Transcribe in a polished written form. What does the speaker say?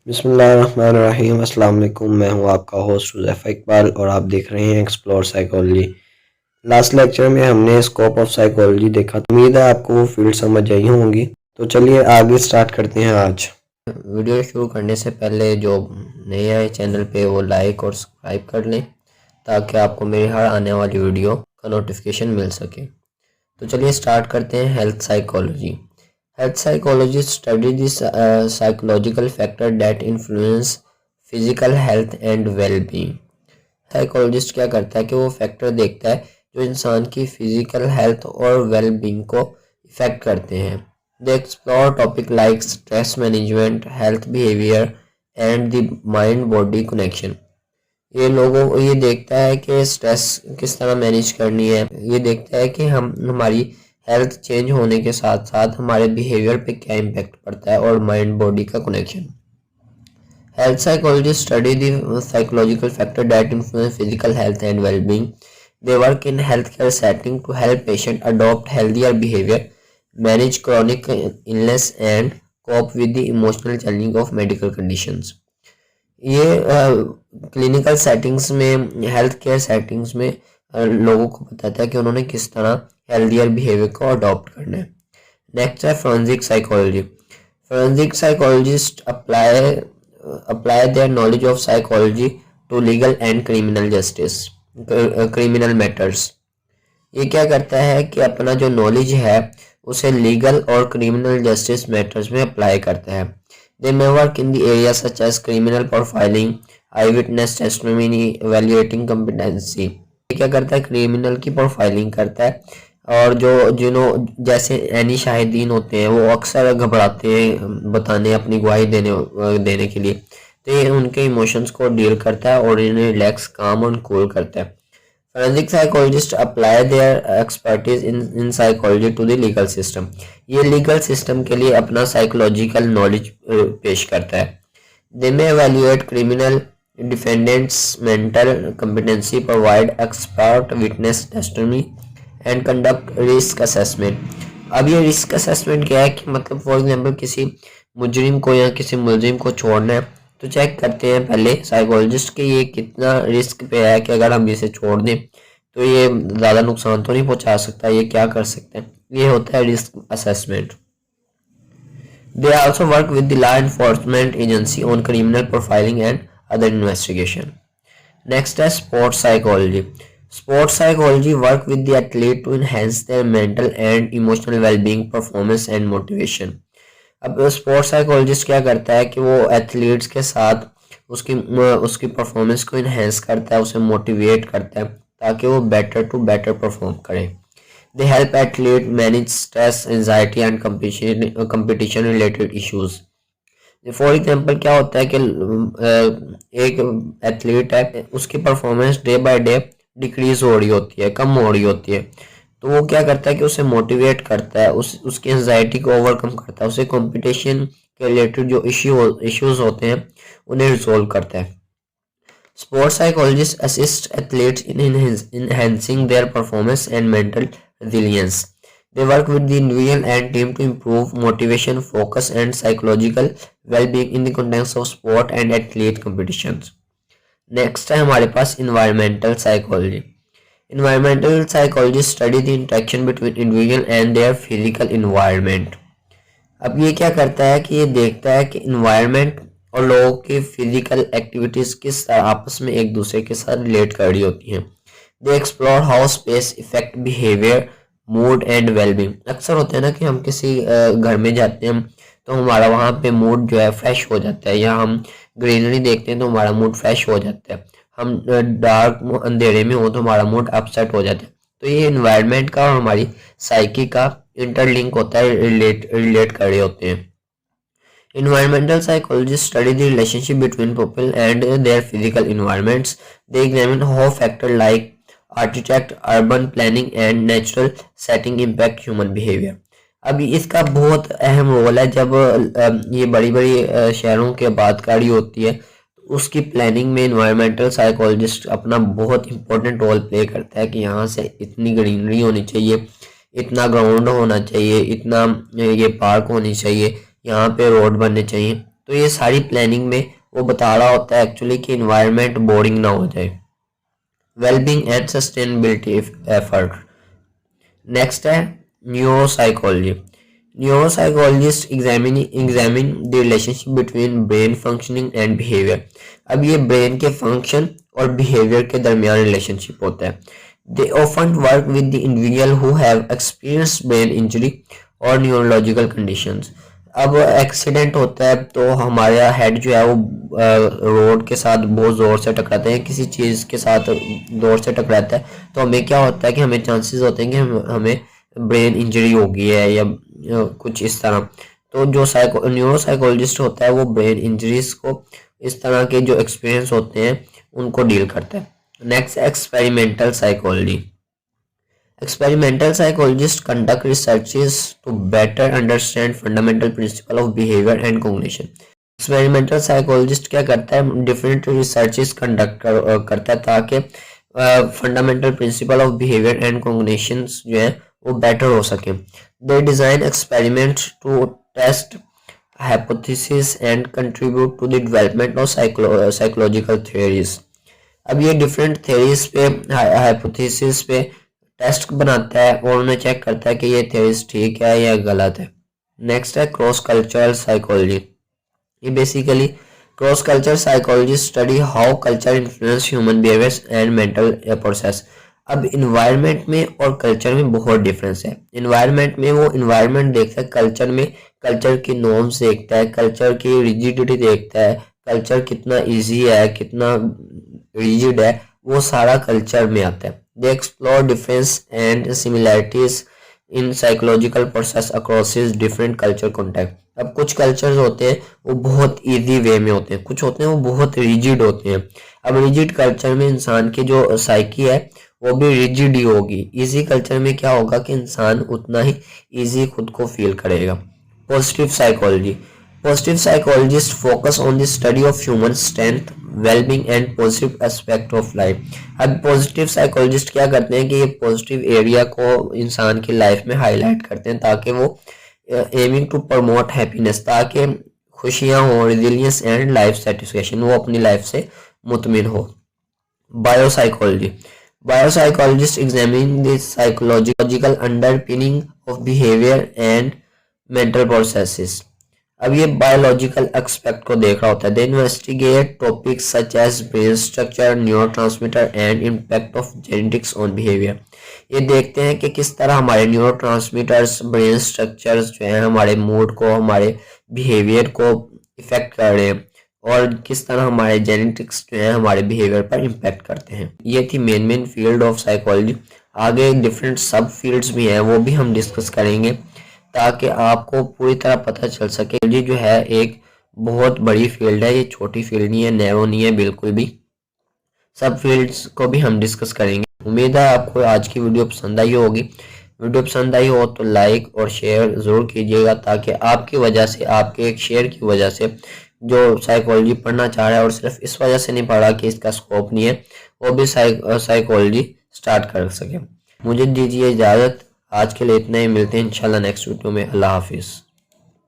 बिस्मिल्लाहिर्रहमानिर्रहीम। अस्सलाम वालेकुम। मैं हूं आपका होस्ट हुज़ैफ़ा इकबाल और आप देख रहे हैं एक्सप्लोर साइकोलॉजी। लास्ट लेक्चर में हमने स्कोप ऑफ साइकोलॉजी देखा। उम्मीद है आपको वो फील्ड समझ आई होंगी। तो चलिए आगे स्टार्ट करते हैं। आज वीडियो शुरू करने से पहले जो नए आए चैनल पे वो लाइक और सब्सक्राइब कर लें ताकि आपको मेरी हर आने वाली वीडियो का नोटिफिकेशन मिल सके। तो चलिए स्टार्ट करते हैं। Health psychology. Health psychologists study the psychological factor that influence physical health and well-being। Psychologist क्या करता है कि वो फैक्टर देखता है जो इंसान की फिजिकल हेल्थ और वेल-बीइंग को इफेक्ट करते हैं। दे explore topic like stress management, health behaviour and the mind body connection. ये लोगों को ये देखता है कि स्ट्रेस किस तरह मैनेज करनी है। ये देखता है कि हमारी हेल्थ चेंज होने के साथ साथ हमारे बिहेवियर पे क्या इम्पैक्ट पड़ता है और माइंड बॉडी का connection. Health psychologist study the psychological factor that influence physical health and well-being. They work in health care setting to help patient adopt healthier behaviour, manage chronic illness and cope with the emotional challenging of medical conditions. ये clinical settings में, health care settings में लोगों को बताता है कि उन्होंने किस तरह हेल्थियर बिहेवियर को अडॉप्ट करना है। नेक्स्ट है forensic psychology. Forensic psychologist apply their knowledge of psychology to legal and criminal justice, criminal matters. ये क्या करता है कि अपना जो नॉलेज है उसे लीगल और क्रिमिनल जस्टिस मैटर्स में अप्लाई करता है। They may work in the area such as criminal profiling, eyewitness testimony, evaluating competency. ये क्या करता है? क्रिमिनल की प्रोफाइलिंग करता है। और जैसे एनी शाहिदीन होते हैं वो अक्सर घबराते हैं बताने, अपनी गवाही देने के लिए। तो ये उनके इमोशंस को डील करता है और इन्हें रिलैक्स, काम और कूल करता है। Forensic psychologist apply their expertise in psychology to the legal system. ये लीगल सिस्टम के लिए अपना साइकोलॉजिकल नॉलेज पेश करता है। They may evaluate criminal defendants mental competency, provide expert witness testimony and conduct risk assessment. अब ये रिस्क असेसमेंट क्या है कि मतलब फॉर एग्जांपल किसी मुजरिम को या किसी मुलजिम को छोड़ना है तो चेक करते हैं पहले साइकोलॉजिस्ट के ये कितना रिस्क पे है कि अगर हम इसे छोड़ दें तो ये ज़्यादा नुकसान तो नहीं पहुंचा सकता, ये क्या कर सकते हैं। ये होता है risk assessment. They also work with the law enforcement agency on criminal profiling and other investigation. Next है sports psychology. Sports psychology work with the athlete to enhance their mental and emotional well-being, performance and motivation। अब sports psychologist क्या करता है कि वो athletes के साथ उसकी परफॉर्मेंस को इन्हेंस करता है, उसे मोटिवेट करता है ताकि वो बेटर टू बेटर परफॉर्म करे। They help athlete manage stress, anxiety and competition related issues. For example क्या होता है कि एक एथलीट है, उसकी performance day by day decrease हो रही होती है, कम हो रही होती है। तो वो क्या करता है कि उसे मोटिवेट करता है, उसकी एंजाइटी को ओवरकम करता है, उसे कंपटीशन के रिलेटेड जो इश्यूज होते हैं उन्हें रिजोल्व करता है। Sports psychologist assist athletes in enhancing their performance and mental resilience। They work with the individual and team to improve motivation, focus and psychological well-being in the context of sport and athlete competitions। Next है हमारे पास environmental psychology. Environmental psychology study the interaction between individual and their physical environment. अब ये क्या करता है कि ये देखता है कि इन्वायरमेंट और लोगों की फिजिकल एक्टिविटीज किस तरह आपस में एक दूसरे के साथ रिलेट कर रही होती हैं। दे explore how space effect behaviour, mood and wellbeing. अक्सर होता है ना कि हम किसी घर में जाते हैं तो हमारा वहाँ पे मूड जो है फ्रेश हो जाता है, या हम ग्रीनरी देखते हैं तो हमारा मूड फ्रेश हो जाता है, हम डार्क अंधेरे में हो तो हमारा मूड अपसेट हो जाता है। तो ये इन्वायरमेंट का और हमारी साइकी का इंटरलिंक होता है, रिलेट कर रहे होते हैं। Environmental psychologists study the relationship between people and their physical environments. They examine how factors like architect, urban planning and natural setting impact human behavior। अब इसका बहुत अहम रोल है जब ये बड़ी बड़ी शहरों के आबादकारी होती है तो उसकी प्लानिंग में इन्वायरमेंटल साइकोलॉजिस्ट अपना बहुत इंपॉर्टेंट रोल प्ले करता है कि यहाँ से इतनी ग्रीनरी होनी चाहिए, इतना ग्राउंड होना चाहिए, इतना ये पार्क होनी चाहिए, यहाँ पे रोड बनने चाहिए। तो ये सारी प्लानिंग में वो बता रहा होता है एक्चुअली कि इन्वायरमेंट बोरिंग ना हो जाए। Wellbeing and sustainability effort. Next है neuropsychology. Neuropsychologist examine the relationship between brain functioning and behaviour. अब ये ब्रेन के फंक्शन और बिहेवियर के दरमियान रिलेशनशिप होता है। They often work with the individual who have experienced brain injury और न्यूरोलॉजिकल कंडीशंस। अब एक्सीडेंट होता है तो हमारा हेड जो है वो रोड के साथ बहुत ज़ोर से टकराते हैं, किसी चीज़ के साथ ज़ोर से टकराता है तो हमें क्या होता है कि हमें चांसेस होते हैं कि हमें ब्रेन इंजरी हो गई है या कुछ इस तरह। तो जो न्यूरोसाइकोलॉजिस्ट होता है वो ब्रेन इंजरीज को, इस तरह के जो एक्सपीरियंस होते हैं उनको डील करता है। Next experimental psychology. Experimental psychologists conduct researches to better understand fundamental principle of behavior and cognition. Experimental psychologist क्या करता है, different researches conduct करता है ताकि fundamental principle of behavior and cognitions जो है वो better हो सके। They design experiments to test hypotheses and contribute to the development of psychological theories. अब ये different theories पे hypothesis पे टेस्ट बनाता है और उन्हें चेक करता है कि ये थ्योरीज ठीक है या गलत है। नेक्स्ट है क्रॉस कल्चरल साइकोलॉजी। ये basically cross culture psychology study how culture influence human behaviours and mental process. अब इन्वायरमेंट में और कल्चर में बहुत डिफरेंस है। इन्वायरमेंट में वो इन्वायरमेंट देखता है, कल्चर में कल्चर की नॉर्म्स देखता है, कल्चर की रिजिडिटी देखता है, कल्चर कितना इजी है कितना रिजिड है, वो सारा कल्चर में आता है। They explore difference and similarities in psychological process across different culture context. अब कुछ कल्चर्स होते हैं वो बहुत इजी वे में होते हैं, कुछ होते हैं वो बहुत रिजिड होते हैं। अब रिजिड कल्चर में इंसान की जो साइकी है वो भी रिजिड ही होगी। इजी कल्चर में क्या होगा कि इंसान उतना ही इजी खुद को फील करेगा। Positive psychology. Positive psychologist focus on the study of human strength, wellbeing and positive aspect of life. अब पॉजिटिव साइकोलॉजिस्ट क्या करते हैं कि ये पॉजिटिव एरिया को इंसान की लाइफ में हाईलाइट करते हैं ताकि वो एमिंग टू प्रमोट हैप्पीनेस, ताकि खुशियां हो, रिजिलियंस एंड लाइफ सेटिस्फेक्शन, वो अपनी लाइफ से मुतमिन हो। Biopsychology. Biopsychologist examine the psychological underpinning of behaviour and mental processes. अब ये बायोलॉजिकल एक्सपेक्ट को देख रहा होता है। They investigate topics such as brain structure, neurotransmitter and impact of genetics on behaviour. ये देखते हैं कि किस तरह हमारे न्यूरोट्रांसमीटर्स, ब्रेन स्ट्रक्चर्स जो हैं हमारे मूड को, हमारे बिहेवियर को इफेक्ट कर रहे हैं और किस तरह हमारे जेनेटिक्स जो है हमारे बिहेवियर पर इम्पैक्ट करते हैं। ये थी मेन फील्ड ऑफ साइकोलॉजी। आगे डिफरेंट सब फील्ड्स भी हैं वो भी हम डिस्कस करेंगे ताकि आपको पूरी तरह पता चल सके। ये जो है एक बहुत बड़ी फील्ड है, ये छोटी फील्ड नहीं है, नैरो नहीं है बिल्कुल भी। सब फील्ड्स को भी हम डिस्कस करेंगे। उम्मीद है आपको आज की वीडियो पसंद आई होगी। वीडियो पसंद आई हो तो लाइक और शेयर ज़रूर कीजिएगा ताकि आपकी वजह से, आपके एक शेयर की वजह से जो साइकोलॉजी पढ़ना चाह रहा है और सिर्फ इस वजह से नहीं पढ़ा कि इसका स्कोप नहीं है, वो भी साइकोलॉजी स्टार्ट कर सके। मुझे दीजिए इजाज़त, आज के लिए इतना ही। मिलते हैं इंशाल्लाह नेक्स्ट वीडियो में। अल्लाह हाफिज़।